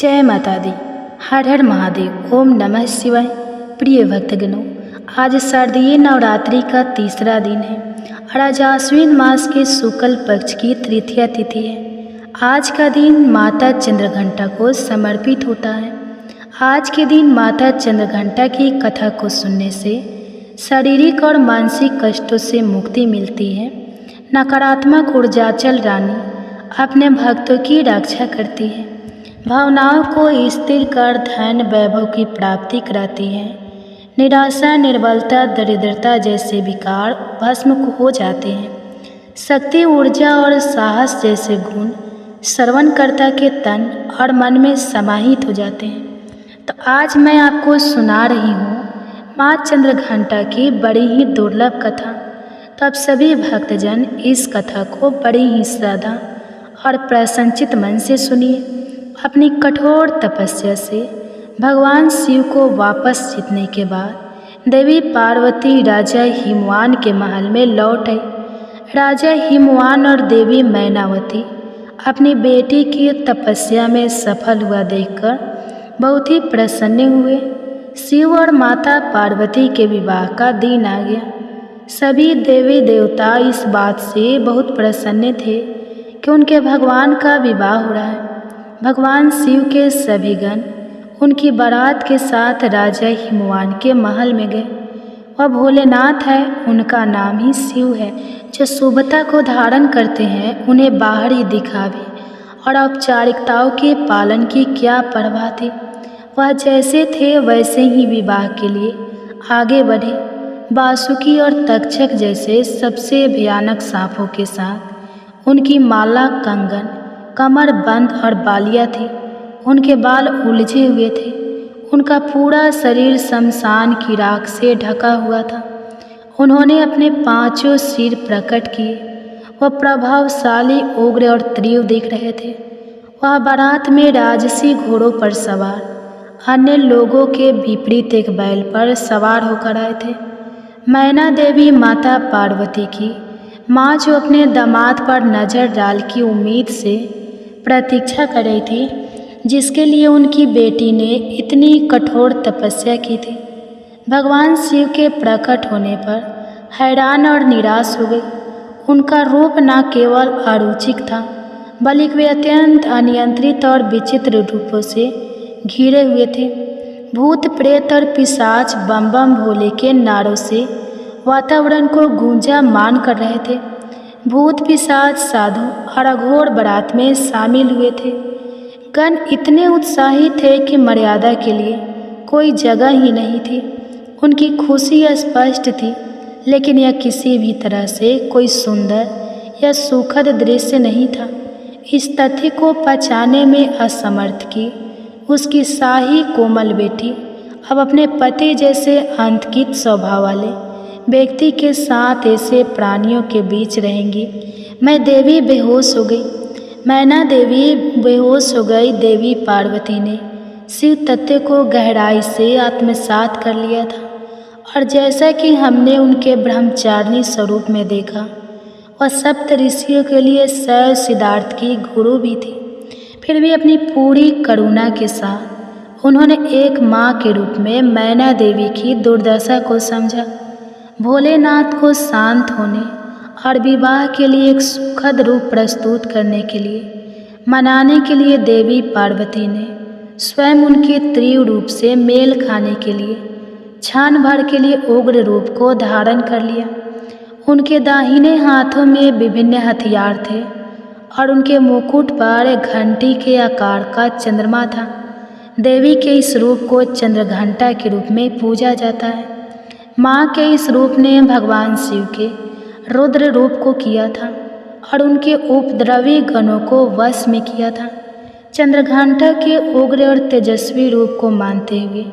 जय माता दी। हर हर महादेव। ओम नमः शिवाय। प्रिय भक्तगणों, आज शारदीय नवरात्रि का तीसरा दिन है और आज आश्विन मास के शुक्ल पक्ष की तृतीया तिथि है। आज का दिन माता चंद्रघंटा को समर्पित होता है। आज के दिन माता चंद्रघंटा की कथा को सुनने से शारीरिक और मानसिक कष्टों से मुक्ति मिलती है। नकारात्मक ऊर्जाचल रानी अपने भक्तों की रक्षा करती है, भावनाओं को स्थिर कर धन वैभव की प्राप्ति कराती है। निराशा, निर्बलता, दरिद्रता जैसे विकार भस्म हो जाते हैं। शक्ति, ऊर्जा और साहस जैसे गुण श्रवणकर्ता के तन और मन में समाहित हो जाते हैं। तो आज मैं आपको सुना रही हूँ माँ चंद्रघंटा की बड़ी ही दुर्लभ कथा। तो आप सभी भक्तजन इस कथा को बड़ी ही श्रद्धा और प्रसन्नचित मन से सुनिए। अपनी कठोर तपस्या से भगवान शिव को वापस जीतने के बाद देवी पार्वती राजा हिमवान के महल में लौट आई। राजा हिमवान और देवी मैनावती अपनी बेटी की तपस्या में सफल हुआ देखकर बहुत ही प्रसन्न हुए। शिव और माता पार्वती के विवाह का दिन आ गया। सभी देवी देवता इस बात से बहुत प्रसन्न थे कि उनके भगवान का विवाह हो रहा है। भगवान शिव के सभी गण उनकी बारात के साथ राजा हिमवान के महल में गए। वह भोलेनाथ है, उनका नाम ही शिव है। जो शुभता को धारण करते हैं उन्हें बाहरी दिखावे और औपचारिकताओं के पालन की क्या परवाह थी। वह जैसे थे वैसे ही विवाह के लिए आगे बढ़े। बासुकी और तक्षक जैसे सबसे भयानक सांपों के साथ उनकी माला, कंगन, कमर बंद और बालियाँ थी। उनके बाल उलझे हुए थे। उनका पूरा शरीर शमशान की राख से ढका हुआ था। उन्होंने अपने पांचों सिर प्रकट किए। वह प्रभावशाली, उग्र और तीव्र दिख रहे थे। वह बारात में राजसी घोड़ों पर सवार अन्य लोगों के विपरीत एक बैल पर सवार होकर आए थे। मैना देवी माता पार्वती की माँ, जो अपने दामाद पर नजर डाल की उम्मीद से प्रतीक्षा कर रही थी, जिसके लिए उनकी बेटी ने इतनी कठोर तपस्या की थी, भगवान शिव के प्रकट होने पर हैरान और निराश हो गई। उनका रूप न केवल अरुचिक था बल्कि वे अत्यंत अनियंत्रित और विचित्र रूपों से घिरे हुए थे। भूत, प्रेत और पिशाच बम बम भोले के नारों से वातावरण को गूंजा मान कर रहे थे। भूत, पिशाच, साधु और अघोर बारात में शामिल हुए थे। गण इतने उत्साहित थे कि मर्यादा के लिए कोई जगह ही नहीं थी। उनकी खुशी स्पष्ट थी, लेकिन यह किसी भी तरह से कोई सुंदर या सुखद दृश्य नहीं था। इस तथ्य को पहचानने में असमर्थ की उसकी शाही कोमल बेटी अब अपने पति जैसे अंतर्कित स्वभाव वाले व्यक्ति के साथ ऐसे प्राणियों के बीच रहेंगी। मैं देवी बेहोश हो गई। मैना देवी बेहोश हो गई। देवी पार्वती ने शिव तत्व को गहराई से आत्मसात कर लिया था और जैसा कि हमने उनके ब्रह्मचारिणी स्वरूप में देखा, वह सप्त ऋषियों के लिए शैव सिद्धार्थ की गुरु भी थी। फिर भी अपनी पूरी करुणा के साथ उन्होंने एक माँ के रूप में मैना देवी की दुर्दशा को समझा। भोलेनाथ को शांत होने और विवाह के लिए एक सुखद रूप प्रस्तुत करने के लिए मनाने के लिए देवी पार्वती ने स्वयं उनके तीव्र रूप से मेल खाने के लिए क्षण भर के लिए उग्र रूप को धारण कर लिया। उनके दाहिने हाथों में विभिन्न हथियार थे और उनके मुकुट पर घंटी के आकार का चंद्रमा था। देवी के इस रूप को चंद्रघंटा के रूप में पूजा जाता है। माँ के इस रूप ने भगवान शिव के रुद्र रूप को किया था और उनके उपद्रवी गणों को वश में किया था। चंद्रघंटा के उग्र और तेजस्वी रूप को मानते हुए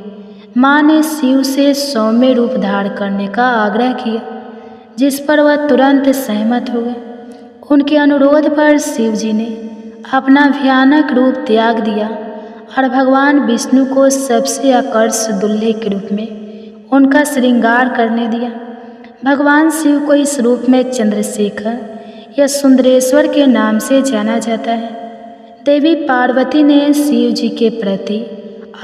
माँ ने शिव से सौम्य रूप धारण करने का आग्रह किया, जिस पर वह तुरंत सहमत हो गए। उनके अनुरोध पर शिव जी ने अपना भयानक रूप त्याग दिया और भगवान विष्णु को सबसे आकर्षक दुल्हे के रूप में उनका श्रृंगार करने दिया। भगवान शिव को इस रूप में चंद्रशेखर या सुंदरेश्वर के नाम से जाना जाता है। देवी पार्वती ने शिव जी के प्रति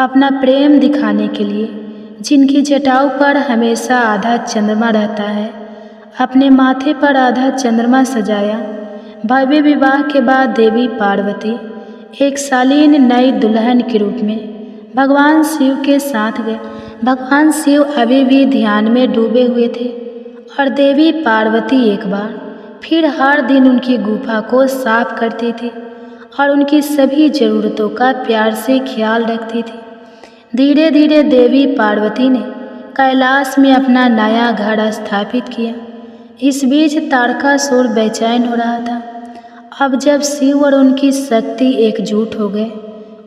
अपना प्रेम दिखाने के लिए, जिनकी जटाओं पर हमेशा आधा चंद्रमा रहता है, अपने माथे पर आधा चंद्रमा सजाया। भव्य विवाह के बाद देवी पार्वती एक शालीन नई दुल्हन के रूप में भगवान शिव के साथ गए। भगवान शिव अभी भी ध्यान में डूबे हुए थे और देवी पार्वती एक बार फिर हर दिन उनकी गुफा को साफ करती थी और उनकी सभी ज़रूरतों का प्यार से ख्याल रखती थी। धीरे धीरे देवी पार्वती ने कैलाश में अपना नया घर स्थापित किया। इस बीच तारकासुर बेचैन हो रहा था। अब जब शिव और उनकी शक्ति एकजुट हो गए,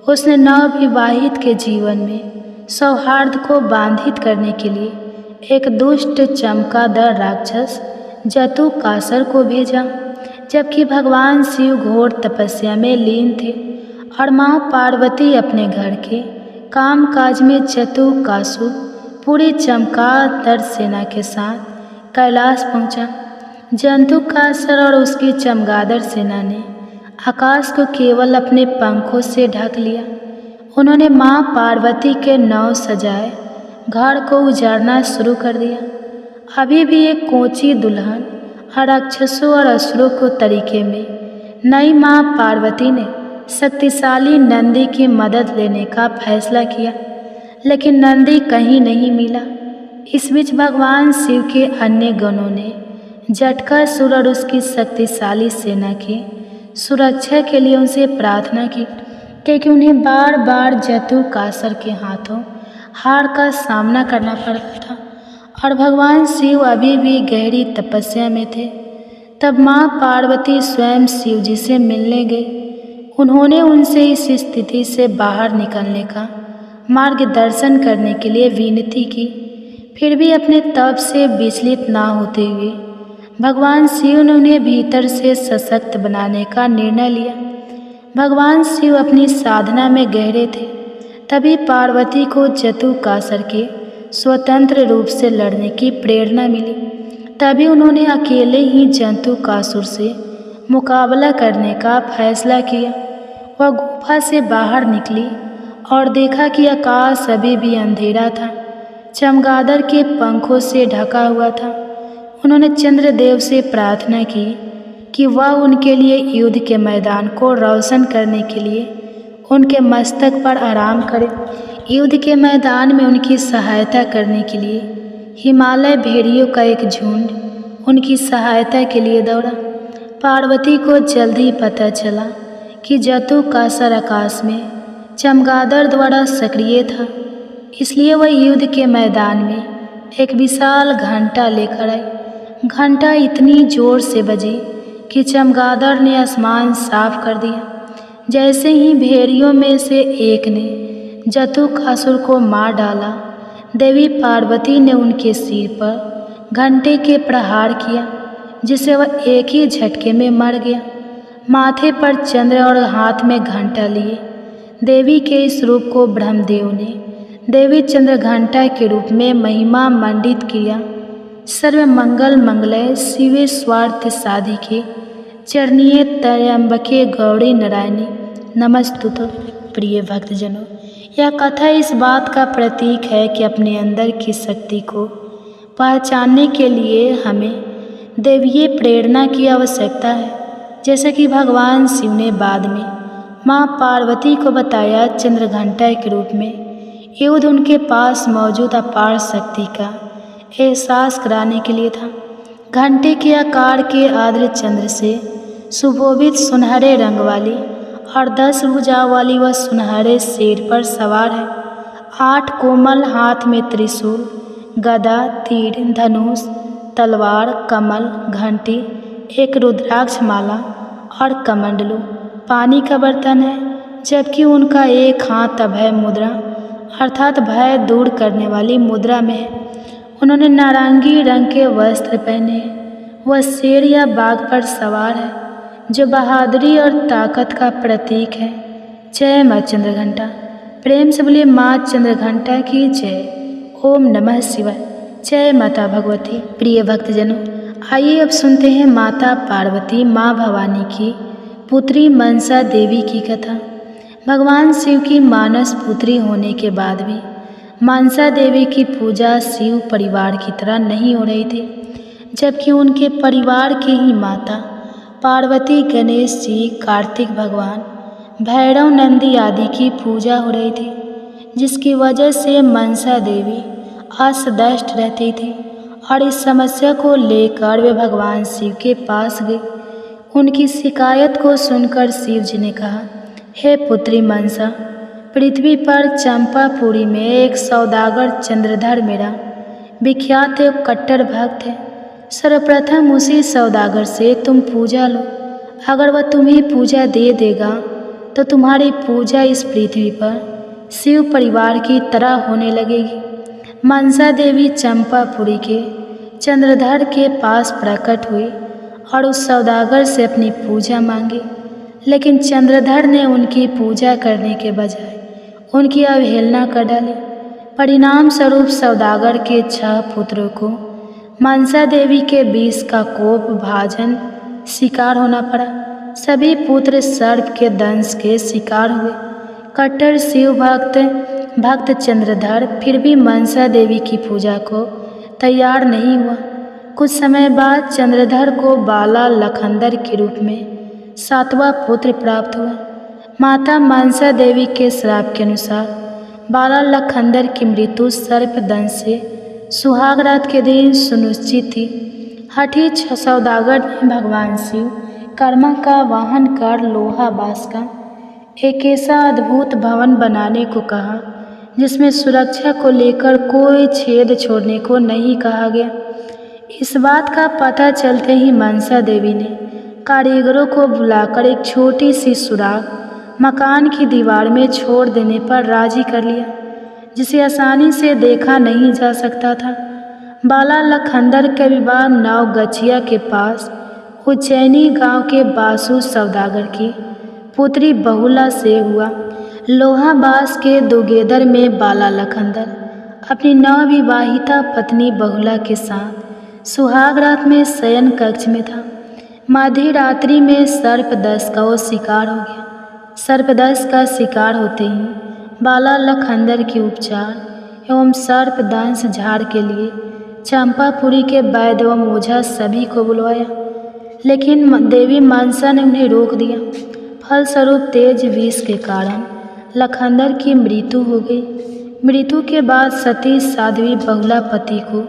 उसने नवविवाहित के जीवन में सौहार्द को बाधित करने के लिए एक दुष्ट चमगादड़ राक्षस जतुकासर को भेजा। जबकि भगवान शिव घोर तपस्या में लीन थे और माँ पार्वती अपने घर के कामकाज में, जतुकासुर पूरी चमगादड़ सेना के साथ कैलाश पहुँचा। जतुकासर और उसकी चमगादड़ सेना ने आकाश को केवल अपने पंखों से ढक लिया। उन्होंने माँ पार्वती के नव सजाए घर को उजाड़ना शुरू कर दिया। अभी भी एक कोची दुल्हन राक्षसों और असुरों को तरीके में नई माँ पार्वती ने शक्तिशाली नंदी की मदद लेने का फैसला किया, लेकिन नंदी कहीं नहीं मिला। इस बीच भगवान शिव के अन्य गणों ने जटासुर और उसकी शक्तिशाली सेना की सुरक्षा के लिए उनसे प्रार्थना की, क्योंकि उन्हें बार बार जतुकासर के हाथों हार का सामना करना पड़ता था और भगवान शिव अभी भी गहरी तपस्या में थे। तब माँ पार्वती स्वयं शिव जी से मिलने गई। उन्होंने उनसे इस स्थिति से बाहर निकलने का मार्गदर्शन करने के लिए विनती की। फिर भी अपने तप से विचलित ना होते हुए भगवान शिव ने उन्हें भीतर से सशक्त बनाने का निर्णय लिया। भगवान शिव अपनी साधना में गहरे थे। तभी पार्वती को जतुकासर के स्वतंत्र रूप से लड़ने की प्रेरणा मिली। तभी उन्होंने अकेले ही जतुकासुर से मुकाबला करने का फैसला किया। वह गुफा से बाहर निकली और देखा कि आकाश अभी भी अंधेरा था, चमगादड़ के पंखों से ढका हुआ था। उन्होंने चंद्रदेव से प्रार्थना की कि वह उनके लिए युद्ध के मैदान को रोशन करने के लिए उनके मस्तक पर आराम करे। युद्ध के मैदान में उनकी सहायता करने के लिए हिमालय भेड़ियों का एक झुंड उनकी सहायता के लिए दौड़ा। पार्वती को जल्द ही पता चला कि जतुकासर आकाश में चमगादड़ द्वारा सक्रिय था, इसलिए वह युद्ध के मैदान में एक विशाल घंटा लेकर आई। घंटा इतनी जोर से बजी कि चमगादड़ ने आसमान साफ कर दिया। जैसे ही भेड़ियों में से एक ने जतुकासुर को मार डाला, देवी पार्वती ने उनके सिर पर घंटे के प्रहार किया, जिससे वह एक ही झटके में मर गया। माथे पर चंद्र और हाथ में घंटा लिए देवी के इस रूप को ब्रह्मदेव ने देवी चंद्र घंटा के रूप में महिमा मंडित किया। सर्व मंगल मंगलय शिवे स्वार्थ साधिके चरणीय त्र्यंबके गौरी नारायणी नमस्तुते। प्रिय भक्तजनों, यह कथा इस बात का प्रतीक है कि अपने अंदर की शक्ति को पहचानने के लिए हमें दैवीय प्रेरणा की आवश्यकता है। जैसा कि भगवान शिव ने बाद में माँ पार्वती को बताया, चंद्रघंटा के रूप में युद्ध उनके पास मौजूद अपार शक्ति का एहसास कराने के लिए था। घंटे के आकार के आर्द्र चंद्र से सुशोभित सुनहरे रंग वाली और 10 भुजाओं वाली वह सुनहरे शेर पर सवार है। 8 कोमल हाथ में त्रिशूल, गदा, तीर, धनुष, तलवार, कमल, घंटी, एक रुद्राक्ष माला और कमंडलू पानी का बर्तन है, जबकि उनका एक हाथ अभय मुद्रा अर्थात भय दूर करने वाली मुद्रा में है। उन्होंने नारंगी रंग के वस्त्र पहने हैं। वह शेर या बाघ पर सवार है, जो बहादुरी और ताकत का प्रतीक है। जय माँ चंद्रघंटा। प्रेम से बोलिए माँ चंद्रघंटा की जय। ओम नमः शिवाय। जय माता भगवती। प्रिय भक्तजनों, आइए अब सुनते हैं माता पार्वती माँ भवानी की पुत्री मनसा देवी की कथा। भगवान शिव की मानस पुत्री होने के बाद भी मनसा देवी की पूजा शिव परिवार की तरह नहीं हो रही थी, जबकि उनके परिवार के ही माता पार्वती, गणेश जी, कार्तिक भगवान, भैरव, नंदी आदि की पूजा हो रही थी, जिसकी वजह से मनसा देवी असदष्ट रहती थी। और इस समस्या को लेकर वे भगवान शिव के पास गए। उनकी शिकायत को सुनकर शिव जी ने कहा, हे पुत्री मनसा, पृथ्वी पर चंपापुरी में एक सौदागर चंद्रधर मेरा विख्यात एक कट्टर भक्त है। सर्वप्रथम उसी सौदागर से तुम पूजा लो। अगर वह तुम्हें पूजा दे देगा तो तुम्हारी पूजा इस पृथ्वी पर शिव परिवार की तरह होने लगेगी। मनसा देवी चंपापुरी के चंद्रधर के पास प्रकट हुई और उस सौदागर से अपनी पूजा मांगी, लेकिन चंद्रधर ने उनकी पूजा करने के बजाय उनकी अवहेलना कर डाली। परिणाम स्वरूप सौदागर के 6 पुत्रों को मनसा देवी के विष का कोप भाजन शिकार होना पड़ा। सभी पुत्र सर्प के दंश के शिकार हुए। कट्टर शिव भक्त चंद्रधर फिर भी मनसा देवी की पूजा को तैयार नहीं हुआ। कुछ समय बाद चंद्रधर को बाला लखंदर के रूप में 7वां पुत्र प्राप्त हुआ। माता मनसा देवी के श्राप के अनुसार बाला लखंदर की मृत्यु सर्पदंश से सुहाग रात के दिन सुनिश्चित थी। हठी सौदागर ने भगवान शिव कर्मा का वाहन कर लोहा बांस का एक ऐसा अद्भुत भवन बनाने को कहा जिसमें सुरक्षा को लेकर कोई छेद छोड़ने को नहीं कहा गया। इस बात का पता चलते ही मनसा देवी ने कारीगरों को बुलाकर एक छोटी सी सुराख मकान की दीवार में छोड़ देने पर राजी कर लिया, जिसे आसानी से देखा नहीं जा सकता था। बाला लखंदर का विवाह नवगछिया के पास उज्जैनी गांव के बासु सौदागर की पुत्री बहुला से हुआ। लोहा बास के दोगेदर में बाला लखंदर अपनी नवविवाहिता पत्नी बहुला के साथ सुहाग रात में शयन कक्ष में था। मध्य रात्रि में सर्पदंश का वो शिकार हो गया। सर्पदंश का शिकार होते ही बाला लखंदर के उपचार एवं सर्पदंश झाड़ के लिए चंपापुरी के वैद्य एवं ओझा सभी को बुलवाया, लेकिन देवी मनसा ने उन्हें रोक दिया। फलस्वरूप तेज विष के कारण लखंदर की मृत्यु हो गई। मृत्यु के बाद सती साध्वी बहुला पति को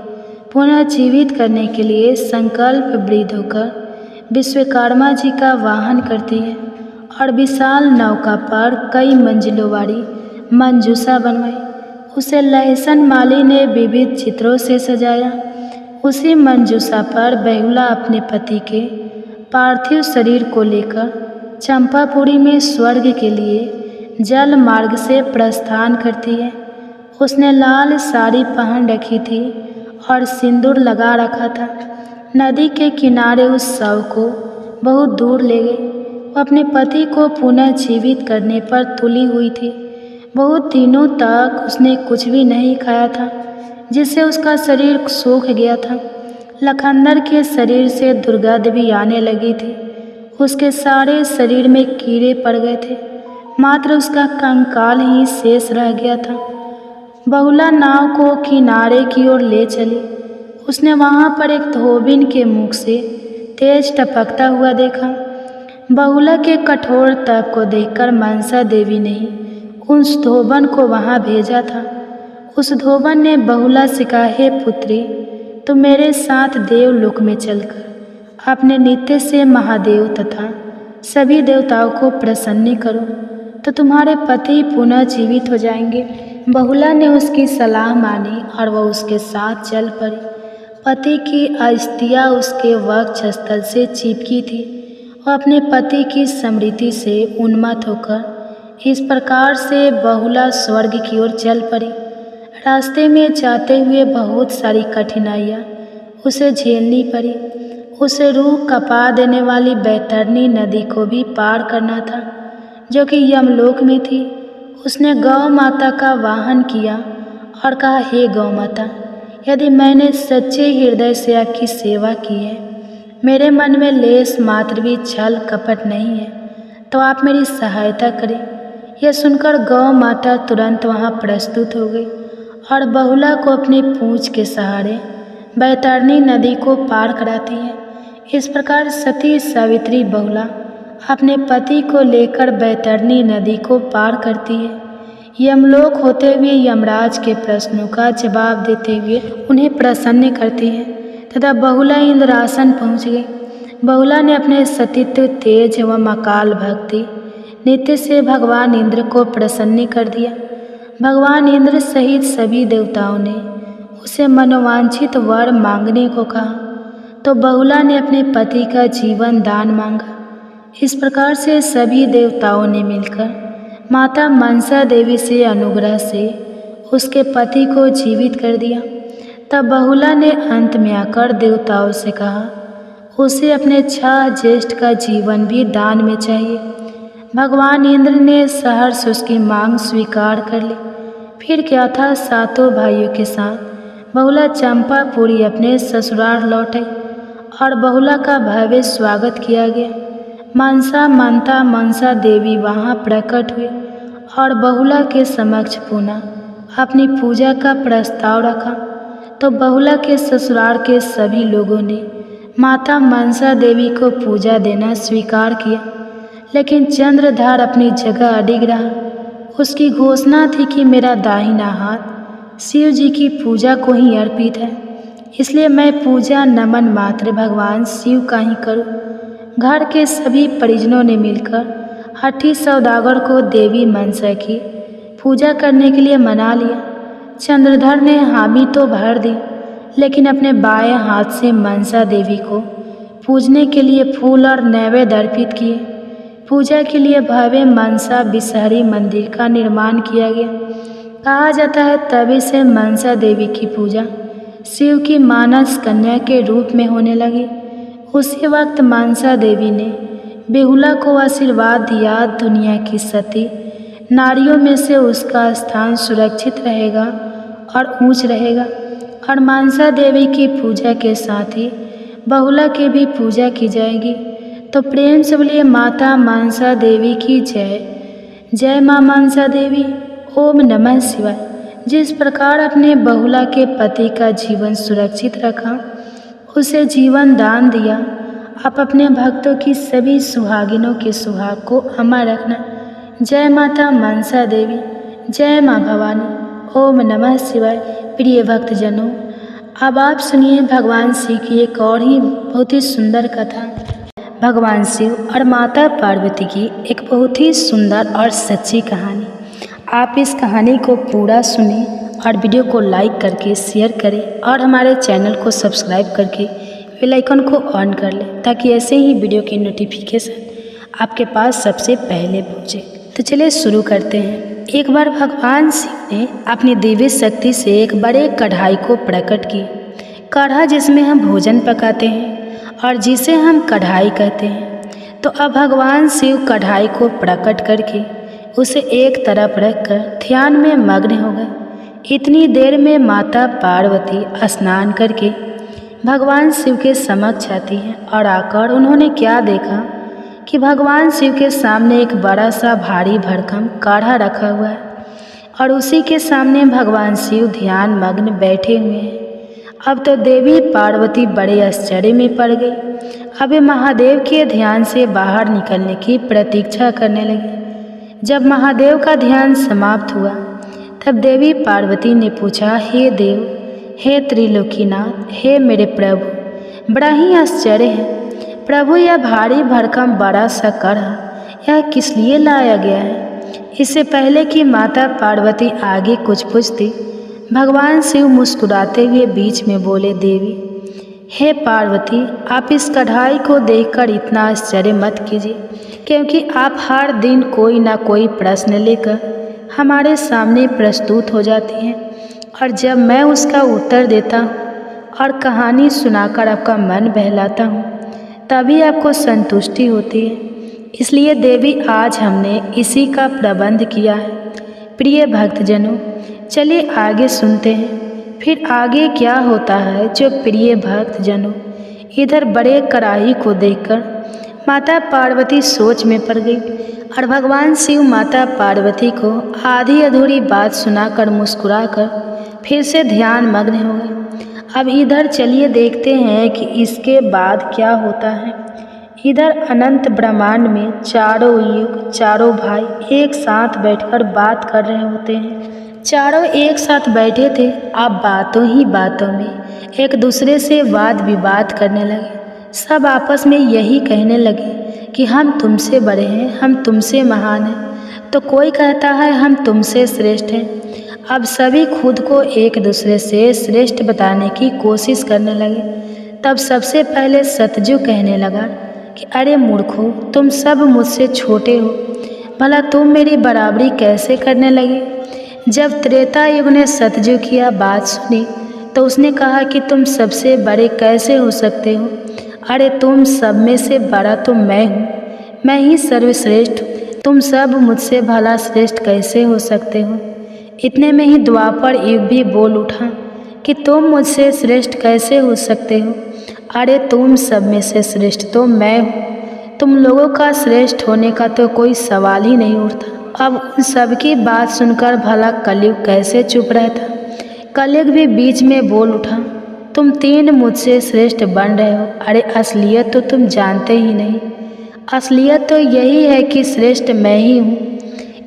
पुनः जीवित करने के लिए संकल्प वृद्ध होकर विश्वकर्मा जी का वाहन करती है और विशाल नौका पर कई मंजिलों वाली मंजूषा बनवाई। उसे लहसन माली ने विविध चित्रों से सजाया। उसी मंजूषा पर बहुला अपने पति के पार्थिव शरीर को लेकर चंपापुरी में स्वर्ग के लिए जल मार्ग से प्रस्थान करती है। उसने लाल साड़ी पहन रखी थी और सिंदूर लगा रखा था। नदी के किनारे उस शव को बहुत दूर ले गई। वो अपने पति को पुनः जीवित करने पर तुली हुई थी। बहुत दिनों तक उसने कुछ भी नहीं खाया था, जिससे उसका शरीर सूख गया था। लखंदर के शरीर से दुर्गंध भी आने लगी थी। उसके सारे शरीर में कीड़े पड़ गए थे, मात्र उसका कंकाल ही शेष रह गया था। बहुला नाव को किनारे की ओर ले चली। उसने वहाँ पर एक धोबिन के मुख से तेज टपकता हुआ देखा। बहुला के कठोर तप को देखकर मनसा देवी ने ही उस धोबन को वहाँ भेजा था। उस धोबन ने बहुला से कहा, हे पुत्री, तुम मेरे साथ देवलोक में चलकर अपने नित्य से महादेव तथा सभी देवताओं को प्रसन्न करो, तो तुम्हारे पति पुनः जीवित हो जाएंगे। बहुला ने उसकी सलाह मानी और वह उसके साथ चल पड़ी। पति की अस्थियाँ उसके वक्षस्थल से चिपकी थी। वह अपने पति की स्मृति से उन्मत्त होकर इस प्रकार से बहुला स्वर्ग की ओर चल पड़ी। रास्ते में जाते हुए बहुत सारी कठिनाइयाँ उसे झेलनी पड़ी। उसे रूह कपा देने वाली बैतरनी नदी को भी पार करना था, जो कि यमलोक में थी। उसने गौ माता का वाहन किया और कहा, हे गौ माता, यदि मैंने सच्चे हृदय से आपकी सेवा की है, मेरे मन में लेस मात्र भी छल कपट नहीं है, तो आप मेरी सहायता करें। यह सुनकर गौ माता तुरंत वहाँ प्रस्तुत हो गई और बहुला को अपनी पूंछ के सहारे बैतरणी नदी को पार कराती है। इस प्रकार सती सावित्री बहुला अपने पति को लेकर बैतरणी नदी को पार करती है। यमलोक होते हुए यमराज के प्रश्नों का जवाब देते हुए उन्हें प्रसन्न करती है तथा बहुला इंद्रासन पहुँच गई। बहुला ने अपने सतीत्व, तेज एवं अकाल भक्ति नित्य से भगवान इंद्र को प्रसन्न कर दिया। भगवान इंद्र सहित सभी देवताओं ने उसे मनोवांछित वर मांगने को कहा, तो बहुला ने अपने पति का जीवन दान मांगा। इस प्रकार से सभी देवताओं ने मिलकर माता मनसा देवी से अनुग्रह से उसके पति को जीवित कर दिया। तब बहुला ने अंत में आकर देवताओं से कहा, उसे अपने 6 ज्येष्ठ का जीवन भी दान में चाहिए। भगवान इंद्र ने सहर्ष उसकी मांग स्वीकार कर ली। फिर क्या था, सातों भाइयों के साथ बहुला चंपापुरी अपने ससुराल लौटे और बहुला का भव्य स्वागत किया गया। मनसा देवी वहाँ प्रकट हुई और बहुला के समक्ष पुनः अपनी पूजा का प्रस्ताव रखा। तो बहुला के ससुराल के सभी लोगों ने माता मनसा देवी को पूजा देना स्वीकार किया, लेकिन चंद्रधार अपनी जगह अडिग रहा। उसकी घोषणा थी कि मेरा दाहिना हाथ शिव जी की पूजा को ही अर्पित है, इसलिए मैं पूजा नमन मात्र भगवान शिव का ही करूं। घर के सभी परिजनों ने मिलकर हठी सौदागर को देवी मनसा की पूजा करने के लिए मना लिया। चंद्रधर ने हामी तो भर दी, लेकिन अपने बाएं हाथ से मनसा देवी को पूजने के लिए फूल और नैवेद्य अर्पित किए। पूजा के लिए भव्य मनसा विषहरी मंदिर का निर्माण किया गया। कहा जाता है तभी से मनसा देवी की पूजा शिव की मानस कन्या के रूप में होने लगी। उसी वक्त मनसा देवी ने बेहुला को आशीर्वाद दिया, दुनिया की सती नारियों में से उसका स्थान सुरक्षित रहेगा और ऊंच रहेगा। और मनसा देवी की पूजा के साथ ही बहुला की भी पूजा की जाएगी। तो प्रेम से बोलिए माता मनसा देवी की जय। जय माँ मनसा देवी। ओम नमः शिवाय। जिस प्रकार अपने बहुला के पति का जीवन सुरक्षित रखा, उसे जीवन दान दिया, आप अपने भक्तों की सभी सुहागिनों के सुहाग को अमर रखना। जय माता मनसा देवी। जय माँ भवानी। ओम नमः शिवाय। प्रिय भक्तजनों, अब आप सुनिए भगवान शिव की एक और ही बहुत ही सुंदर कथा। भगवान शिव और माता पार्वती की एक बहुत ही सुंदर और सच्ची कहानी। आप इस कहानी को पूरा सुने और वीडियो को लाइक करके शेयर करें और हमारे चैनल को सब्सक्राइब करके बेल आइकन को ऑन कर लें, ताकि ऐसे ही वीडियो की नोटिफिकेशन आपके पास सबसे पहले पहुँचे। तो चलिए शुरू करते हैं। एक बार भगवान शिव ने अपनी दिव्य शक्ति से एक बड़े कढ़ाई को प्रकट की। कढ़ा जिसमें हम भोजन पकाते हैं और जिसे हम कढ़ाई कहते हैं। तो अब भगवान शिव कढ़ाई को प्रकट करके उसे एक तरफ रखकर ध्यान में मग्न हो गए। इतनी देर में माता पार्वती स्नान करके भगवान शिव के समक्ष आती हैं और आकर उन्होंने क्या देखा कि भगवान शिव के सामने एक बड़ा सा भारी भरकम काढ़ा रखा हुआ है और उसी के सामने भगवान शिव ध्यान मग्न बैठे हुए हैं। अब तो देवी पार्वती बड़े आश्चर्य में पड़ गई। अब महादेव के ध्यान से बाहर निकलने की प्रतीक्षा करने लगी। जब महादेव का ध्यान समाप्त हुआ, तब देवी पार्वती ने पूछा, हे देव, हे त्रिलोकीनाथ, हे मेरे प्रभु, बड़ा ही आश्चर्य है प्रभु, यह भारी भरकम बड़ा सा कढ़ा यह किस लिए लाया गया है? इससे पहले कि माता पार्वती आगे कुछ पूछती, भगवान शिव मुस्कुराते हुए बीच में बोले, देवी, हे पार्वती, आप इस कढ़ाई को देखकर इतना आश्चर्य मत कीजिए, क्योंकि आप हर दिन कोई ना कोई प्रश्न लेकर हमारे सामने प्रस्तुत हो जाती हैं और जब मैं उसका उत्तर देता हूँ और कहानी सुनाकर आपका मन बहलाता हूँ, तभी आपको संतुष्टि होती है। इसलिए देवी, आज हमने इसी का प्रबंध किया है। प्रिय भक्तजनों, चलिए आगे सुनते हैं फिर आगे क्या होता है। जो प्रिय भक्तजनों, इधर बड़े कढ़ाई को देखकर माता पार्वती सोच में पड़ गई और भगवान शिव माता पार्वती को आधी अधूरी बात सुनाकर मुस्कुराकर फिर से ध्यान मग्न हो गए। अब इधर चलिए देखते हैं कि इसके बाद क्या होता है। इधर अनंत ब्रह्मांड में चारों युग चारों भाई एक साथ बैठकर बात कर रहे होते हैं। चारों एक साथ बैठे थे। अब बातों ही बातों में एक दूसरे से वाद विवाद करने लगे। सब आपस में यही कहने लगे कि हम तुमसे बड़े हैं, हम तुमसे महान हैं। तो कोई कहता है हम तुमसे श्रेष्ठ हैं। अब सभी खुद को एक दूसरे से श्रेष्ठ बताने की कोशिश करने लगे। तब सबसे पहले सतजु कहने लगा कि अरे मूर्खों, तुम सब मुझसे छोटे हो, भला तुम मेरी बराबरी कैसे करने लगे। जब त्रेता युग ने सतजु की यह बात सुनी तो उसने कहा कि तुम सबसे बड़े कैसे हो सकते हो। अरे तुम सब में से बड़ा तो मैं हूँ, मैं ही सर्वश्रेष्ठ हूँ। तुम सब मुझसे भला श्रेष्ठ कैसे हो सकते हो। इतने में ही द्वापर युग भी बोल उठा कि तुम मुझसे श्रेष्ठ कैसे हो सकते हो। अरे तुम सब में से श्रेष्ठ तो मैं हूँ, तुम लोगों का श्रेष्ठ होने का तो कोई सवाल ही नहीं उठता। अब उन सब की बात सुनकर भला कलयुग कैसे चुप रहता। कलयुग भी बीच में बोल उठा, तुम तीन मुझसे श्रेष्ठ बन रहे हो। अरे असलियत तो तुम जानते ही नहीं, असलियत तो यही है कि श्रेष्ठ मैं ही हूँ।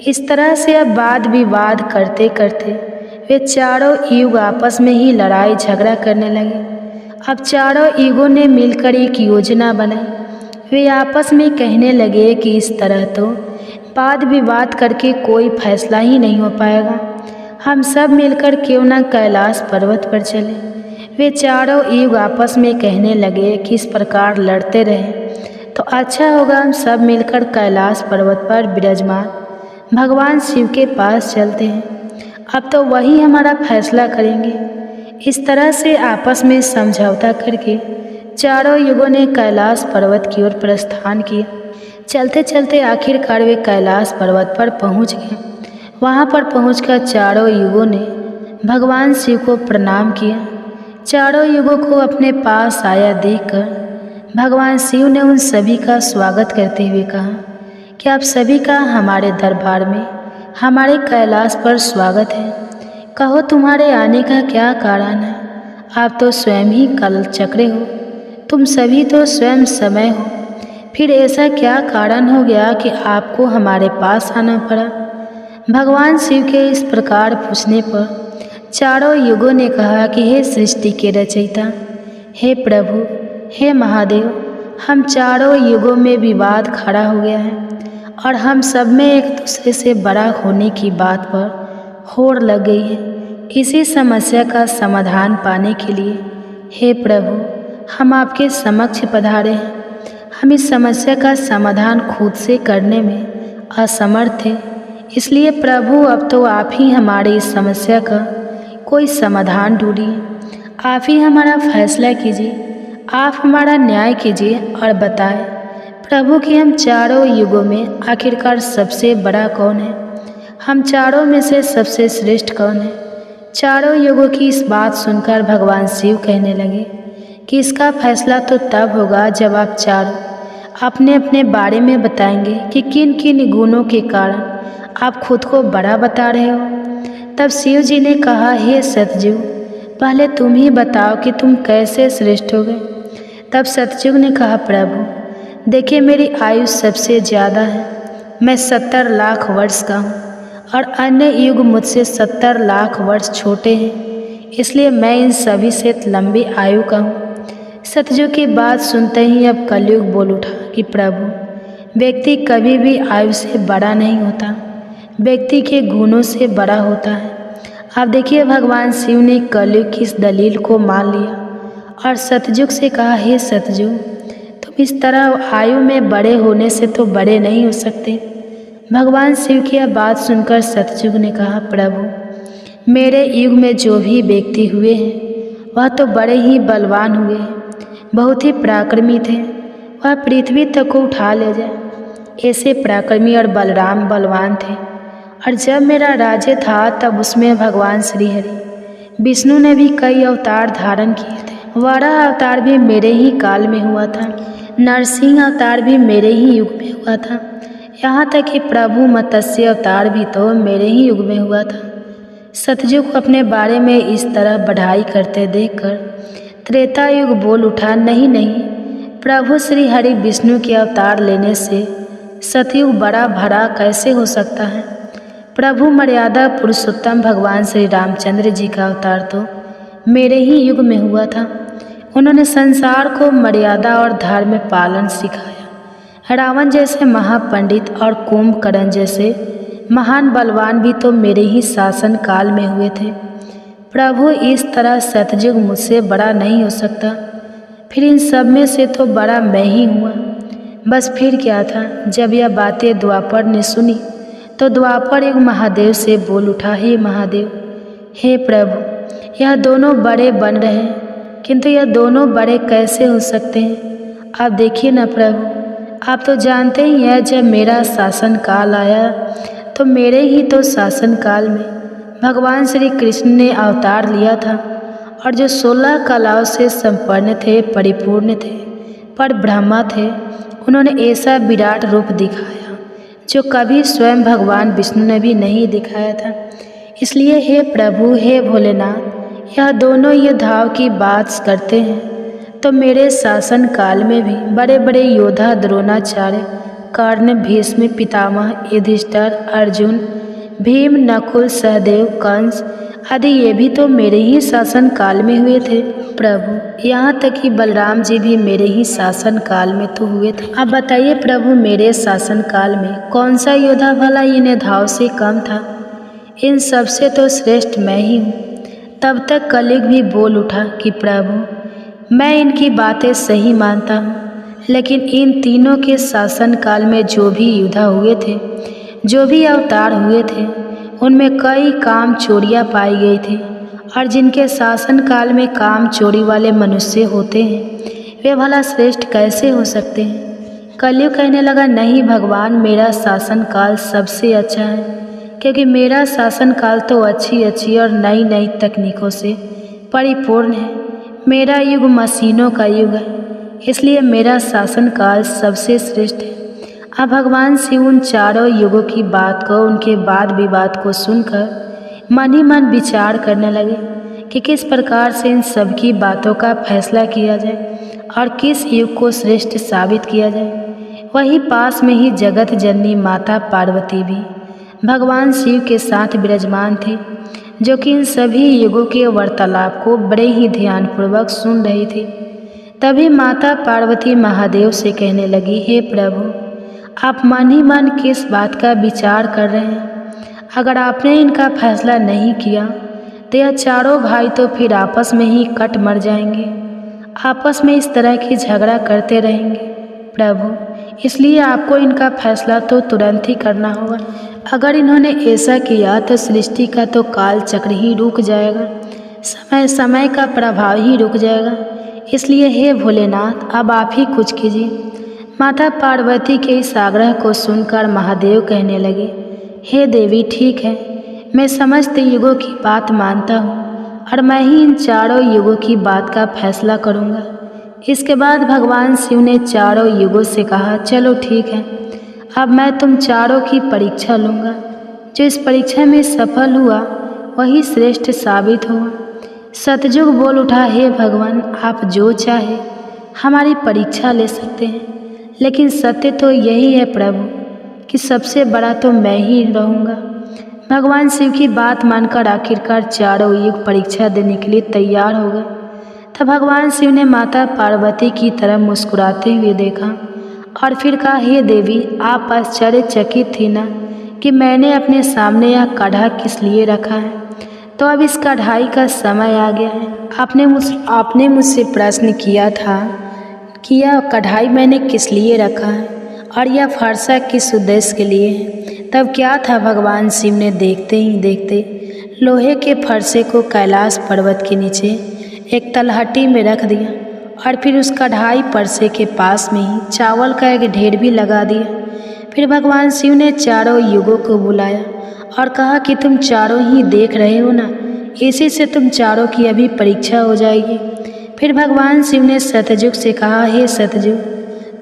इस तरह से अब वाद विवाद करते करते वे चारों युग आपस में ही लड़ाई झगड़ा करने लगे। अब चारों युगों ने मिलकर एक योजना बनाई। वे आपस में कहने लगे कि इस तरह तो वाद विवाद करके कोई फैसला ही नहीं हो पाएगा। हम सब मिलकर क्यों न कैलाश पर्वत पर चले। वे चारों युग आपस में कहने लगे कि इस प्रकार लड़ते रहे तो अच्छा होगा हम सब मिलकर कैलाश पर्वत पर विराजमान भगवान शिव के पास चलते हैं। अब तो वही हमारा फैसला करेंगे। इस तरह से आपस में समझौता करके चारों युगों ने कैलाश पर्वत की ओर प्रस्थान किया। चलते चलते आखिरकार वे कैलाश पर्वत पर पहुंच गए। वहां पर पहुंचकर चारों युगों ने भगवान शिव को प्रणाम किया। चारों युगों को अपने पास आया देखकर भगवान शिव ने उन सभी का स्वागत करते हुए कहा कि आप सभी का हमारे दरबार में हमारे कैलाश पर स्वागत है। कहो तुम्हारे आने का क्या कारण है। आप तो स्वयं ही कालचक्र हो, तुम सभी तो स्वयं समय हो। फिर ऐसा क्या कारण हो गया कि आपको हमारे पास आना पड़ा। भगवान शिव के इस प्रकार पूछने पर चारों युगों ने कहा कि हे सृष्टि के रचयिता, हे प्रभु, हे महादेव, हम चारों युगों में विवाद खड़ा हो गया है और हम सब में एक दूसरे से बड़ा होने की बात पर होड़ लग गई है। इसी समस्या का समाधान पाने के लिए हे प्रभु हम आपके समक्ष पधारे हैं। हम इस समस्या का समाधान खुद से करने में असमर्थ थे, इसलिए प्रभु अब तो आप ही हमारी इस समस्या का कोई समाधान ढूंढिए। आप ही हमारा फैसला कीजिए, आप हमारा न्याय कीजिए और बताएं प्रभु कि हम चारों युगों में आखिरकार सबसे बड़ा कौन है, हम चारों में से सबसे श्रेष्ठ कौन है। चारों युगों की इस बात सुनकर भगवान शिव कहने लगे कि इसका फैसला तो तब होगा जब आप चारों अपने अपने बारे में बताएंगे कि किन किन गुणों के कारण आप खुद को बड़ा बता रहे हो। तब शिव जी ने कहा, हे सतयुग, पहले तुम ही बताओ कि तुम कैसे श्रेष्ठ हो गए। तब सतयुग ने कहा, प्रभु देखिए मेरी आयु सबसे ज़्यादा है, मैं 70 लाख वर्ष का हूँ और अन्य युग मुझसे 70 लाख वर्ष छोटे हैं, इसलिए मैं इन सभी से लंबी आयु का हूँ। सतयुग की बात सुनते ही अब कलयुग बोल उठा कि प्रभु व्यक्ति कभी भी आयु से बड़ा नहीं होता, व्यक्ति के गुणों से बड़ा होता है। अब देखिए भगवान शिव ने कलयुग की इस दलील को मान लिया और सतयुग से कहा, हे सतयुग, तुम इस तरह आयु में बड़े होने से तो बड़े नहीं हो सकते। भगवान शिव की यह बात सुनकर सतयुग ने कहा, प्रभु मेरे युग में जो भी व्यक्ति हुए हैं वह तो बड़े ही बलवान हुए हैं, बहुत ही पराक्रमी थे, वह पृथ्वी तक को उठा ले जाए, ऐसे पराक्रमी और बलराम बलवान थे। और जब मेरा राज्य था तब उसमें भगवान श्री हरि विष्णु ने भी कई अवतार धारण किए थे। वराह अवतार भी मेरे ही काल में हुआ था। नरसिंह अवतार भी मेरे ही युग में हुआ था। यहाँ तक कि प्रभु मत्स्य अवतार भी तो मेरे ही युग में हुआ था। सतयुग को अपने बारे में इस तरह बढ़ाई करते देखकर त्रेता युग बोल उठा, नहीं नहीं, प्रभु श्री हरि विष्णु के अवतार लेने से सतयुग बड़ा भरा कैसे हो सकता है। प्रभु मर्यादा पुरुषोत्तम भगवान श्री रामचंद्र जी का अवतार तो मेरे ही युग में हुआ था। उन्होंने संसार को मर्यादा और धर्म पालन सिखाया। रावण जैसे महापंडित और कुंभकर्ण जैसे महान बलवान भी तो मेरे ही शासन काल में हुए थे। प्रभु इस तरह सतयुग मुझसे बड़ा नहीं हो सकता। फिर इन सब में से तो बड़ा मैं ही हुआ। बस फिर क्या था। जब यह बातें द्वापर ने सुनी तो द्वापर युग महादेव से बोल उठा, हे महादेव, हे प्रभु, यह दोनों बड़े बन रहे हैं, किंतु यह दोनों बड़े कैसे हो सकते हैं। आप देखिए ना प्रभु, आप तो जानते ही हैं जब मेरा शासन काल आया तो मेरे ही तो शासन काल में भगवान श्री कृष्ण ने अवतार लिया था और जो 16 कलाओं से संपन्न थे, परिपूर्ण थे, पर ब्रह्मा थे, उन्होंने ऐसा विराट रूप दिखाया जो कभी स्वयं भगवान विष्णु ने भी नहीं दिखाया था। इसलिए हे प्रभु, हे भोलेनाथ, यह दोनों ये धाव की बात करते हैं तो मेरे शासन काल में भी बड़े बड़े योद्धा द्रोणाचार्य, कर्ण, भीष्म, पितामह, युधिष्ठिर, अर्जुन, भीम, नकुल, सहदेव, कंस आदि ये भी तो मेरे ही शासन काल में हुए थे प्रभु। यहाँ तक कि बलराम जी भी मेरे ही शासन काल में तो हुए थे। अब बताइए प्रभु, मेरे शासन काल में कौन सा योद्धा भला इन धाव से कम था। इन सबसे तो श्रेष्ठ मैं ही हूँ। तब तक कलिग भी बोल उठा कि प्रभु, मैं इनकी बातें सही मानता हूँ, लेकिन इन तीनों के शासन काल में जो भी योद्धा हुए थे, जो भी अवतार हुए थे, उनमें कई काम चोरियाँ पाई गई थी और जिनके शासन काल में काम चोरी वाले मनुष्य होते हैं वे भला श्रेष्ठ कैसे हो सकते हैं। कलयुग कहने लगा, नहीं भगवान, मेरा शासन काल सबसे अच्छा है, क्योंकि मेरा शासन काल तो अच्छी अच्छी और नई नई तकनीकों से परिपूर्ण है। मेरा युग मशीनों का युग है, इसलिए मेरा शासन काल सबसे श्रेष्ठ है। अब भगवान शिव उन चारों युगों की बात को, उनके वाद विवाद को सुनकर मन ही मन विचार करने लगे कि किस प्रकार से इन सब की बातों का फैसला किया जाए और किस युग को श्रेष्ठ साबित किया जाए। वहीं पास में ही जगत जननी माता पार्वती भी भगवान शिव के साथ विराजमान थे, जो कि इन सभी युगों के वार्तालाप को बड़े ही ध्यानपूर्वक सुन रही थी। तभी माता पार्वती महादेव से कहने लगी, हे प्रभु, आप मन ही मन किस बात का विचार कर रहे हैं। अगर आपने इनका फैसला नहीं किया तो यह चारों भाई तो फिर आपस में ही कट मर जाएंगे, आपस में इस तरह की झगड़ा करते रहेंगे प्रभु। इसलिए आपको इनका फैसला तो तुरंत ही करना होगा। अगर इन्होंने ऐसा किया तो सृष्टि का तो काल चक्र ही रुक जाएगा, समय का प्रभाव ही रुक जाएगा। इसलिए हे भोलेनाथ, अब आप ही कुछ कीजिए। माता पार्वती के इस आग्रह को सुनकर महादेव कहने लगे, हे देवी, ठीक है, मैं समस्त युगों की बात मानता हूँ और मैं ही इन चारों युगों की बात का फैसला करूँगा। इसके बाद भगवान शिव ने चारों युगों से कहा, चलो ठीक है, अब मैं तुम चारों की परीक्षा लूँगा। जो इस परीक्षा में सफल हुआ वही श्रेष्ठ साबित हुआ। सतयुग बोल उठा, हे भगवान, आप जो चाहे हमारी परीक्षा ले सकते हैं, लेकिन सत्य तो यही है प्रभु कि सबसे बड़ा तो मैं ही रहूँगा। भगवान शिव की बात मानकर आखिरकार चारों युग परीक्षा देने के लिए तैयार हो गए। तब भगवान शिव ने माता पार्वती की तरफ मुस्कुराते हुए देखा और फिर कहा, हे देवी, आप आश्चर्यचकित थी ना कि मैंने अपने सामने यह कढ़ा किस लिए रखा है। तो अब इस कढ़ाई का समय आ गया है। आपने मुझसे प्रश्न किया था कि यह कढ़ाई मैंने किस लिए रखा है और यह फरसा किस उद्देश्य के लिए है। तब क्या था, भगवान शिव ने देखते ही देखते लोहे के फरसे को कैलाश पर्वत के नीचे एक तलहटी में रख दिया और फिर उस कढ़ाई फरसे के पास में ही चावल का एक ढेर भी लगा दिया। फिर भगवान शिव ने चारों युगों को बुलाया और कहा कि तुम चारों ही देख रहे हो ना, इसी से तुम चारों की अभी परीक्षा हो जाएगी। फिर भगवान शिव ने सतयुग से कहा, हे सतयुग,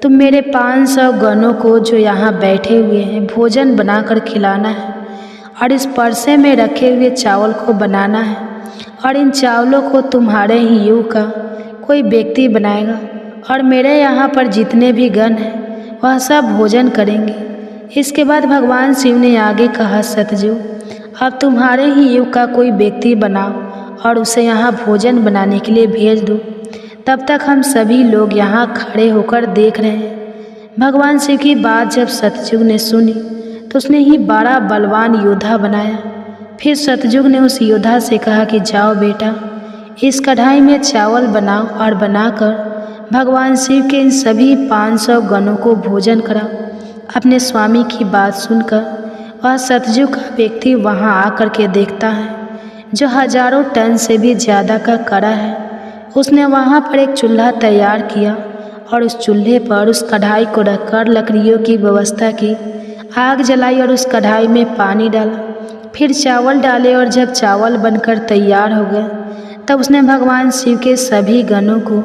तुम मेरे 500 गणों को जो यहाँ बैठे हुए हैं भोजन बनाकर खिलाना है, और इस परसे में रखे हुए चावल को बनाना है, और इन चावलों को तुम्हारे ही युग का कोई व्यक्ति बनाएगा, और मेरे यहाँ पर जितने भी गण हैं वह सब भोजन करेंगे। इसके बाद भगवान शिव ने आगे कहा, सतजू अब तुम्हारे ही युग का कोई व्यक्ति बनाओ और उसे यहाँ भोजन बनाने के लिए भेज दो। तब तक हम सभी लोग यहाँ खड़े होकर देख रहे हैं। भगवान शिव की बात जब सतयुग ने सुनी तो उसने ही बड़ा बलवान योद्धा बनाया। फिर सतयुग ने उस योद्धा से कहा कि जाओ बेटा, इस कढ़ाई में चावल बनाओ और बनाकर भगवान शिव के इन सभी 500 गणों को भोजन कराओ। अपने स्वामी की बात सुनकर वह सतयुग का व्यक्ति वहाँ आकर के देखता है, जो हजारों टन से भी ज़्यादा का कड़ा है। उसने वहाँ पर एक चूल्हा तैयार किया और उस चूल्हे पर उस कढ़ाई को रखकर लकड़ियों की व्यवस्था की, आग जलाई और उस कढ़ाई में पानी डाला, फिर चावल डाले, और जब चावल बनकर तैयार हो गए तब उसने भगवान शिव के सभी गणों को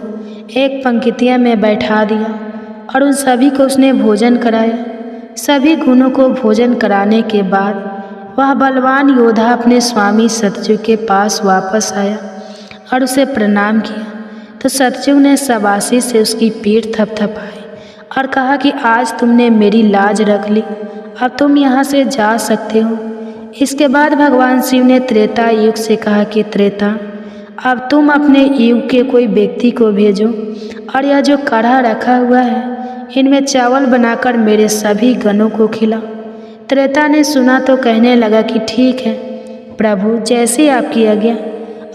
एक पंक्तियाँ में बैठा दिया और उन सभी को उसने भोजन कराया। सभी गुणों को भोजन कराने के बाद वह बलवान योद्धा अपने स्वामी सतयुग के पास वापस आया और उसे प्रणाम किया। तो सतयुग ने शाबाशी से उसकी पीठ थपथपाई और कहा कि आज तुमने मेरी लाज रख ली, अब तुम यहाँ से जा सकते हो। इसके बाद भगवान शिव ने त्रेता युग से कहा कि त्रेता, अब तुम अपने युग के कोई व्यक्ति को भेजो और यह जो कढ़ा रखा हुआ है इनमें चावल बनाकर मेरे सभी गणों को खिलाओ। त्रेता ने सुना तो कहने लगा कि ठीक है प्रभु, जैसे आपकी आज्ञा।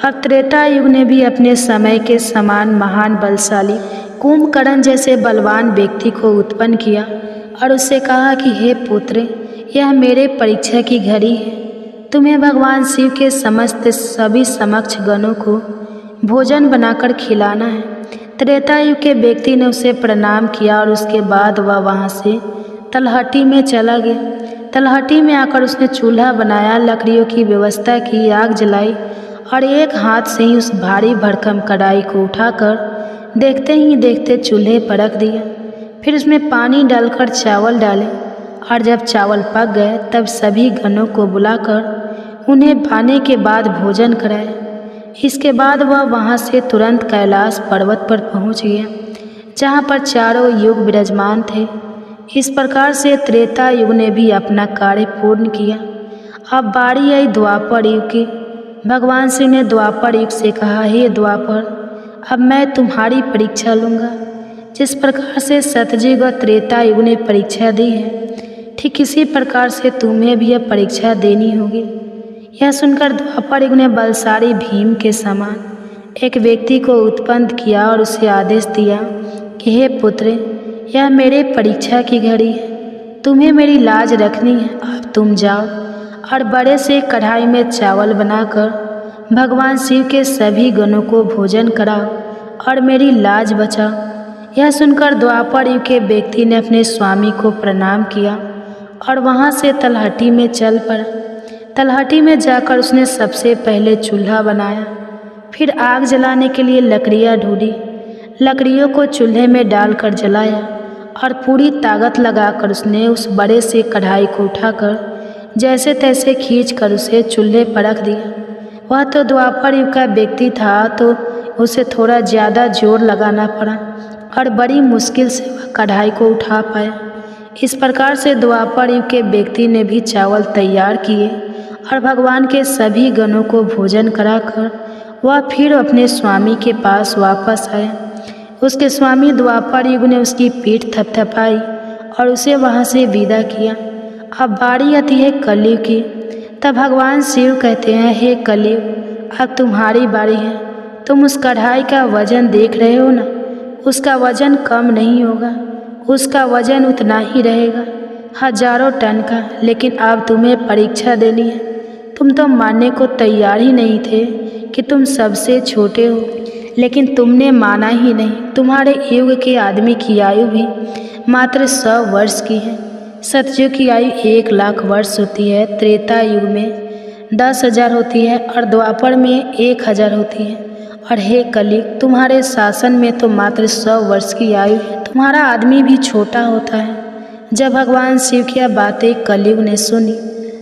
अब त्रेता युग ने भी अपने समय के समान महान बलशाली कुंभकर्ण जैसे बलवान व्यक्ति को उत्पन्न किया और उससे कहा कि हे पुत्र, यह मेरे परीक्षा की घड़ी है, तुम्हें भगवान शिव के समस्त सभी समक्ष गणों को भोजन बनाकर खिलाना है। त्रेता युग के व्यक्ति ने उसे प्रणाम किया और उसके बाद वह वहाँ से तलहटी में चला गया। तलहटी में आकर उसने चूल्हा बनाया, लकड़ियों की व्यवस्था की, आग जलाई और एक हाथ से ही उस भारी भरकम कढ़ाई को उठाकर देखते ही देखते चूल्हे पर रख दिया। फिर उसमें पानी डालकर चावल डाले और जब चावल पक गए तब सभी गणों को बुलाकर उन्हें खाने के बाद भोजन कराया। इसके बाद वह वहाँ से तुरंत कैलाश पर्वत पर पहुँच गया, जहाँ पर चारों युग विराजमान थे। इस प्रकार से त्रेता युग ने भी अपना कार्य पूर्ण किया। अब बारी आई द्वापर युग की। भगवान शिव ने द्वापर युग से कहा, हे द्वापर, अब मैं तुम्हारी परीक्षा लूँगा। जिस प्रकार से सतयुग और त्रेता युग ने परीक्षा दी है, ठीक इसी प्रकार से तुम्हें भी अब परीक्षा देनी होगी। यह सुनकर द्वापर युग ने बलशाली भीम के समान एक व्यक्ति को उत्पन्न किया और उसे आदेश दिया कि हे पुत्र, यह मेरे परीक्षा की घड़ी है, तुम्हें मेरी लाज रखनी है। अब तुम जाओ और बड़े से कढ़ाई में चावल बनाकर भगवान शिव के सभी गणों को भोजन कराओ और मेरी लाज बचाओ। यह सुनकर द्वापर युग के व्यक्ति ने अपने स्वामी को प्रणाम किया और वहाँ से तलहटी में चल पड़ा। तलहटी में जाकर उसने सबसे पहले चूल्हा बनाया, फिर आग जलाने के लिए लकड़ियाँ ढूंढी, लकड़ियों को चूल्हे में डालकर जलाया और पूरी ताकत लगाकर उसने उस बड़े से कढ़ाई को उठाकर जैसे तैसे खींचकर उसे चूल्हे पर रख दिया। वह तो द्वापर युग का व्यक्ति था, तो उसे थोड़ा ज़्यादा जोर लगाना पड़ा और बड़ी मुश्किल से वह कढ़ाई को उठा पाया। इस प्रकार से द्वापर युग के व्यक्ति ने भी चावल तैयार किए और भगवान के सभी गणों को भोजन कराकर वह फिर अपने स्वामी के पास वापस आया। उसके स्वामी द्वापर युग ने उसकी पीठ थपथपाई और उसे वहाँ से विदा किया। अब बारी आती है कलयुग की। तब भगवान शिव कहते हैं, हे कलयुग, अब तुम्हारी बारी है। तुम उस कढ़ाई का वजन देख रहे हो ना, उसका वजन कम नहीं होगा, उसका वजन उतना ही रहेगा, हजारों टन का। लेकिन अब तुम्हें परीक्षा देनी है। तुम तो मानने को तैयार ही नहीं थे कि तुम सबसे छोटे हो, लेकिन तुमने माना ही नहीं। तुम्हारे युग के आदमी की आयु भी मात्र 100 वर्ष की है। सतयुग की आयु 1,00,000 वर्ष होती है, त्रेता युग में 10,000 होती है और द्वापर में 1,000 होती है और हे कलियुग, तुम्हारे शासन में तो मात्र 100 वर्ष की आयु है, तुम्हारा आदमी भी छोटा होता है। जब भगवान शिव की यह बातें कलियुग ने सुनी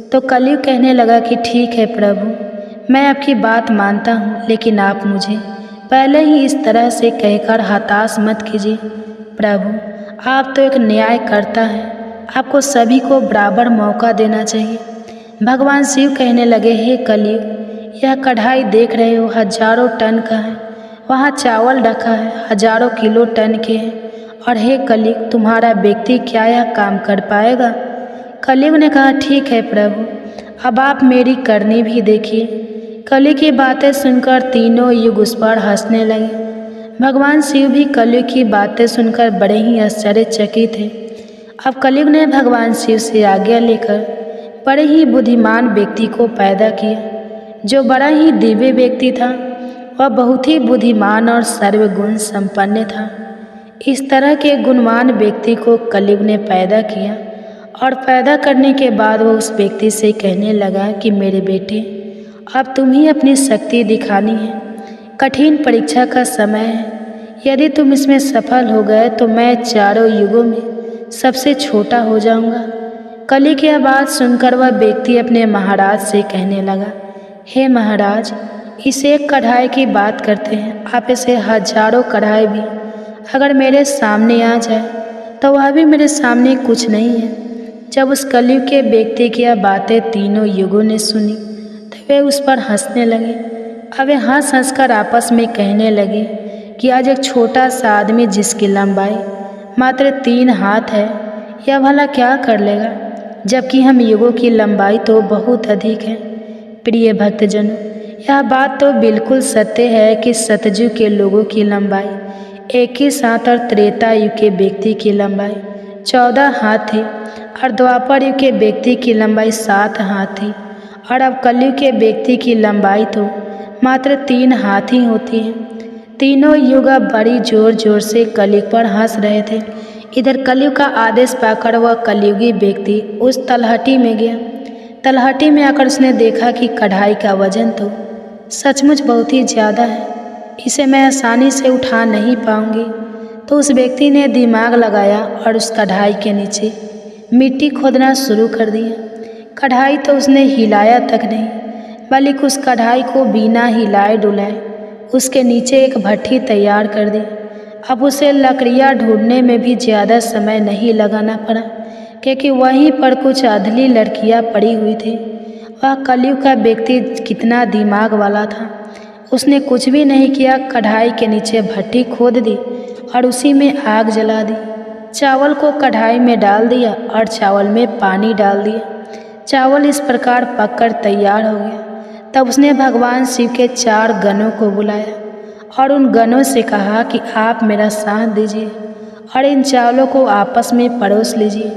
तो कलियुग कहने लगा कि ठीक है प्रभु, मैं आपकी बात मानता हूँ, लेकिन आप मुझे पहले ही इस तरह से कहकर हताश मत कीजिए। प्रभु, आप तो एक न्यायकर्ता हैं, आपको सभी को बराबर मौका देना चाहिए। भगवान शिव कहने लगे, हे कलियुग, यह कढ़ाई देख रहे हो, हजारों टन का है। वहाँ चावल रखा है, हजारों किलो टन के हैं। और हे कलियुग, तुम्हारा व्यक्ति क्या यह काम कर पाएगा? कलियुग ने कहा, ठीक है प्रभु, अब आप मेरी करनी भी देखिए। कलियुग की बातें सुनकर तीनों युग उस पर हंसने लगे। भगवान शिव भी कलियुग की बातें सुनकर बड़े ही आश्चर्यचकित थे। अब कलियुग ने भगवान शिव से आज्ञा लेकर बड़े ही बुद्धिमान व्यक्ति को पैदा किया, जो बड़ा ही दिव्य व्यक्ति था। वह बहुत ही बुद्धिमान और सर्वगुण संपन्न था। इस तरह के गुणवान व्यक्ति को कलियुग ने पैदा किया और पैदा करने के बाद वह उस व्यक्ति से कहने लगा कि मेरे बेटे, अब तुम ही अपनी शक्ति दिखानी है। कठिन परीक्षा का समय है, यदि तुम इसमें सफल हो गए तो मैं चारों युगों में सबसे छोटा हो जाऊंगा। कलियुग की बात सुनकर वह व्यक्ति अपने महाराज से कहने लगा, हे महाराज, इस एक कढ़ाई की बात करते हैं, आप इसे हजारों कढ़ाई भी अगर मेरे सामने आ जाए तो वह भी मेरे सामने कुछ नहीं है। जब उस कलियुग के व्यक्ति की यह बातें तीनों युगों ने सुनी तो वे उस पर हंसने लगे। अब वे हंस हंस कर आपस में कहने लगे कि आज एक छोटा सा आदमी जिसकी लंबाई मात्र 3 हाथ है, यह भला क्या कर लेगा, जबकि हम युगों की लंबाई तो बहुत अधिक है। प्रिय भक्तजनों, यह बात तो बिल्कुल सत्य है कि सतयुग के लोगों की लंबाई 21 हाथ और त्रेता युग के व्यक्ति की लंबाई 14 हाथ थी और द्वापर युग के व्यक्ति की लंबाई 7 हाथ थी। और अब कलयुग के व्यक्ति की लंबाई तो मात्र 3 हाथ ही होती है। तीनों युग अब बड़ी जोर जोर से कलियुग पर हंस रहे थे। इधर कलियुग का आदेश पाकर वह कलियुगी व्यक्ति उस तलहटी में गया। तलहटी में आकर उसने देखा कि कढ़ाई का वजन तो सचमुच बहुत ही ज़्यादा है, इसे मैं आसानी से उठा नहीं पाऊंगी। तो उस व्यक्ति ने दिमाग लगाया और उस कढ़ाई के नीचे मिट्टी खोदना शुरू कर दिया। कढ़ाई तो उसने हिलाया तक नहीं, बल्कि उस कढ़ाई को बिना हिलाए डुलाए उसके नीचे एक भट्ठी तैयार कर दी। अब उसे लकड़ियाँ ढूंढने में भी ज़्यादा समय नहीं लगाना पड़ा, क्योंकि वहीं पर कुछ अधली लड़कियाँ पड़ी हुई थी। वह कलयुग का व्यक्ति कितना दिमाग वाला था, उसने कुछ भी नहीं किया, कढ़ाई के नीचे भट्ठी खोद दी और उसी में आग जला दी। चावल को कढ़ाई में डाल दिया और चावल में पानी डाल दिया। चावल इस प्रकार पककर तैयार हो गया। तब उसने भगवान शिव के 4 गणों को बुलाया और उन गणों से कहा कि आप मेरा साथ दीजिए और इन चावलों को आपस में परोस लीजिए।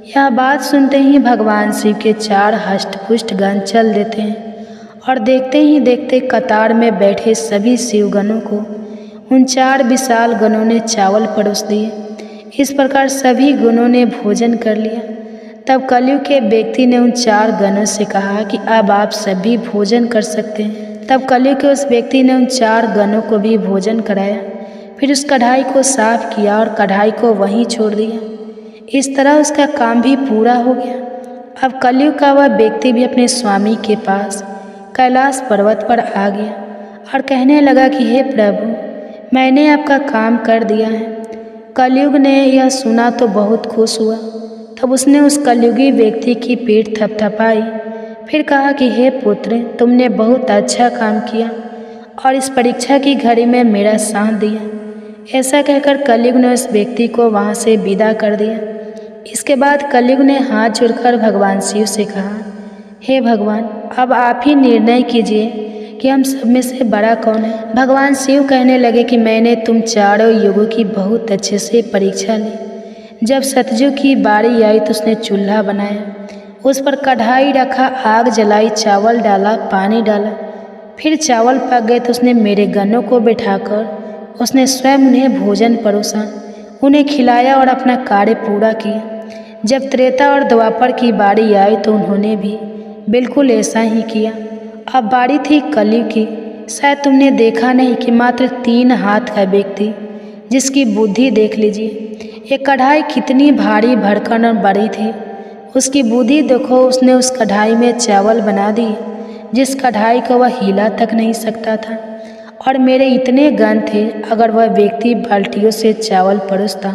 यह बात सुनते ही भगवान शिव के 4 हष्ट-पुष्ट गण चल देते हैं और देखते ही देखते कतार में बैठे सभी शिवगणों को उन 4 विशाल गणों ने चावल परोस दिए। इस प्रकार सभी गणों ने भोजन कर लिया। तब कलयुग के व्यक्ति ने उन 4 गणों से कहा कि अब आप सभी भोजन कर सकते हैं। तब कलयुग के उस व्यक्ति ने उन 4 गणों को भी भोजन कराया, फिर उस कढ़ाई को साफ किया और कढ़ाई को वहीं छोड़ दिया। इस तरह उसका काम भी पूरा हो गया। अब कलयुग का वह व्यक्ति भी अपने स्वामी के पास कैलाश पर्वत पर आ गया और कहने लगा कि हे प्रभु, मैंने आपका काम कर दिया है। कलयुग ने यह सुना तो बहुत खुश हुआ। तब उसने उस कलयुगी व्यक्ति की पीठ थपथपाई, फिर कहा कि हे पुत्र, तुमने बहुत अच्छा काम किया और इस परीक्षा की घड़ी में मेरा साथ दिया। ऐसा कहकर कलयुग ने उस व्यक्ति को वहाँ से विदा कर दिया। इसके बाद कलयुग ने हाथ जोड़कर भगवान शिव से कहा, हे भगवान, अब आप ही निर्णय कीजिए कि हम सब में से बड़ा कौन है। भगवान शिव कहने लगे कि मैंने तुम चारों युगों की बहुत अच्छे से परीक्षा ली। जब सतयुग की बारी आई तो उसने चूल्हा बनाया, उस पर कढ़ाई रखा, आग जलाई, चावल डाला, पानी डाला। फिर चावल पक गए तो उसने मेरे गणों को बिठाकर उसने स्वयं उन्हें भोजन परोसा, उन्हें खिलाया और अपना कार्य पूरा किया। जब त्रेता और द्वापर की बारी आई तो उन्होंने भी बिल्कुल ऐसा ही किया। अब बारी थी कलयुग की। शायद तुमने देखा नहीं कि मात्र 3 हाथ का व्यक्ति, जिसकी बुद्धि देख लीजिए, ये कढ़ाई कितनी भारी भरकम और बड़ी थी। उसकी बुद्धि देखो, उसने उस कढ़ाई में चावल बना दी जिस कढ़ाई को वह हिला तक नहीं सकता था। और मेरे इतने गन थे, अगर वह व्यक्ति बाल्टियों से चावल परोसता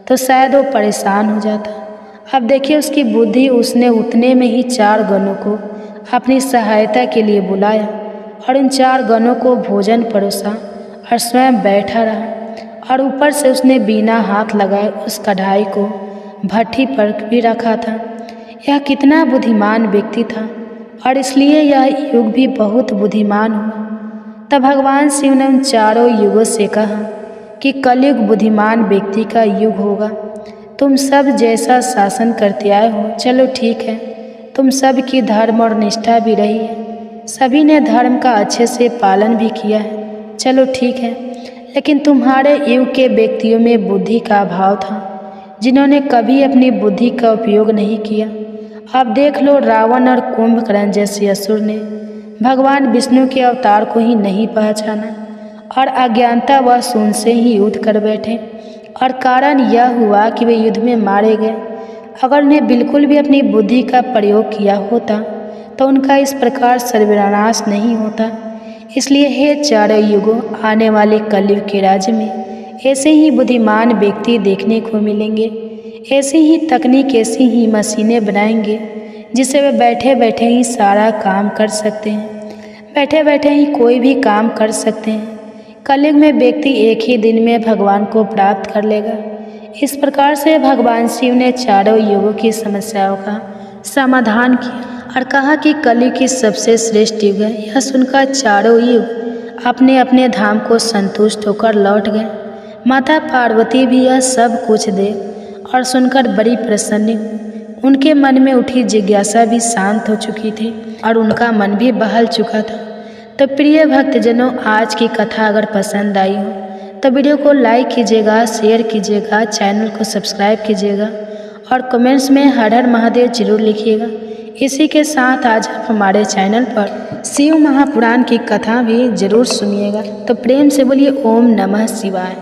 तो शायद वो परेशान हो जाता। अब देखिए उसकी बुद्धि, उसने उतने में ही 4 गनों को अपनी सहायता के लिए बुलाया और उन 4 गनों को भोजन परोसा और स्वयं बैठा रहा। और ऊपर से उसने बिना हाथ लगाए उस कढ़ाई को भट्ठी पर भी रखा था। यह कितना बुद्धिमान व्यक्ति था और इसलिए यह युग भी बहुत बुद्धिमान हुआ। तब भगवान शिव ने उन चारों युगों से कहा कि कलयुग बुद्धिमान व्यक्ति का युग होगा। तुम सब जैसा शासन करते आए हो, चलो ठीक है, तुम सब की धर्म और निष्ठा भी रही है, सभी ने धर्म का अच्छे से पालन भी किया है, चलो ठीक है। लेकिन तुम्हारे युग के व्यक्तियों में बुद्धि का अभाव था, जिन्होंने कभी अपनी बुद्धि का उपयोग नहीं किया। अब देख लो, रावण और कुंभकर्ण जैसे असुर ने भगवान विष्णु के अवतार को ही नहीं पहचाना और अज्ञानतावश उनसे ही युद्ध कर बैठे। और कारण यह हुआ कि वे युद्ध में मारे गए। अगर उन्हें बिल्कुल भी अपनी बुद्धि का प्रयोग किया होता तो उनका इस प्रकार सर्वनाश नहीं होता। इसलिए हे चारों युगों, आने वाले कलयुग के राज्य में ऐसे ही बुद्धिमान व्यक्ति देखने को मिलेंगे। ऐसी ही तकनीक, ऐसी ही मशीनें बनाएंगे जिससे वे बैठे बैठे ही सारा काम कर सकते हैं, बैठे बैठे ही कोई भी काम कर सकते हैं। कलयुग में व्यक्ति एक ही दिन में भगवान को प्राप्त कर लेगा। इस प्रकार से भगवान शिव ने चारों युगों की समस्याओं का समाधान किया और कहा कि कलयुग की सबसे श्रेष्ठ युग है। यह सुनकर चारों युग अपने अपने धाम को संतुष्ट होकर लौट गए। माता पार्वती भी यह सब कुछ देख और सुनकर बड़ी प्रसन्न हुई। उनके मन में उठी जिज्ञासा भी शांत हो चुकी थी और उनका मन भी बहल चुका था। तो प्रिय भक्तजनों, आज की कथा अगर पसंद आई हो तो वीडियो को लाइक कीजिएगा, शेयर कीजिएगा, चैनल को सब्सक्राइब कीजिएगा और कमेंट्स में हर हर महादेव जरूर लिखिएगा। इसी के साथ आज आप हमारे चैनल पर शिव महापुराण की कथा भी जरूर सुनिएगा। तो प्रेम से बोलिए ओम नमः शिवाय।